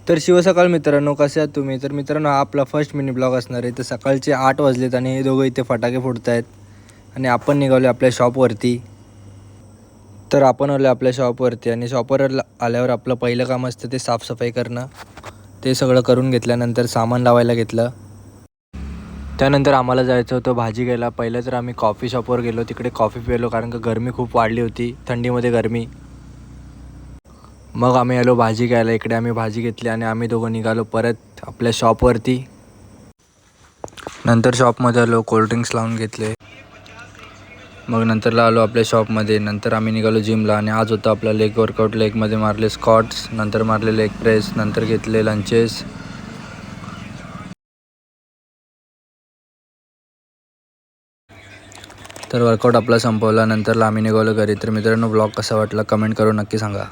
तर शिवसकाळ मित्रांनो, कसे आहात तुम्ही? तर मित्रांनो, हा आपला फर्स्ट मिनी ब्लॉग असणार आहे. तर सकाळचे 8 वाजलेत आणि हे दोघं इथे फटाके फोडत आहेत आणि आपण निघालो आपल्या शॉपवरती. तर आपण आलो आपल्या शॉपवरती आणि शॉपवर आल्यावर आपलं पहिलं काम असतं ते साफसफाई करणं. ते सगळं करून घेतल्यानंतर सामान लावायला घेतलं. त्यानंतर आम्हाला जायचं होतं भाजी घ्यायला. पहिलं तर आम्ही कॉफी शॉपवर गेलो, तिकडे कॉफी प्यायलो कारण का गरमी खूप वाढली होती, थंडीमध्ये गरमी. मग आम्ही आलो भाजी घ्यायला. इकडे आम्ही भाजी घेतली आणि आम्ही दोघं निघालो परत आपल्या शॉपवरती. नंतर शॉपमध्ये आलो, कोल्ड्रिंक्स लावून घेतले. मग नंतरला आलो आपल्या शॉपमध्ये. नंतर आम्ही निघालो जिमला आणि आज होता आपला लेग वर्कआउट. लेगमध्ये मारले स्क्वॉट्स, नंतर मारले लेग प्रेस, नंतर घेतले लंचेस. तर वर्कआउट आपला संपवला. नंतरला आम्ही निघालो घरी. तर मित्रांनो, ब्लॉग कसा वाटला कमेंट करून नक्की सांगा.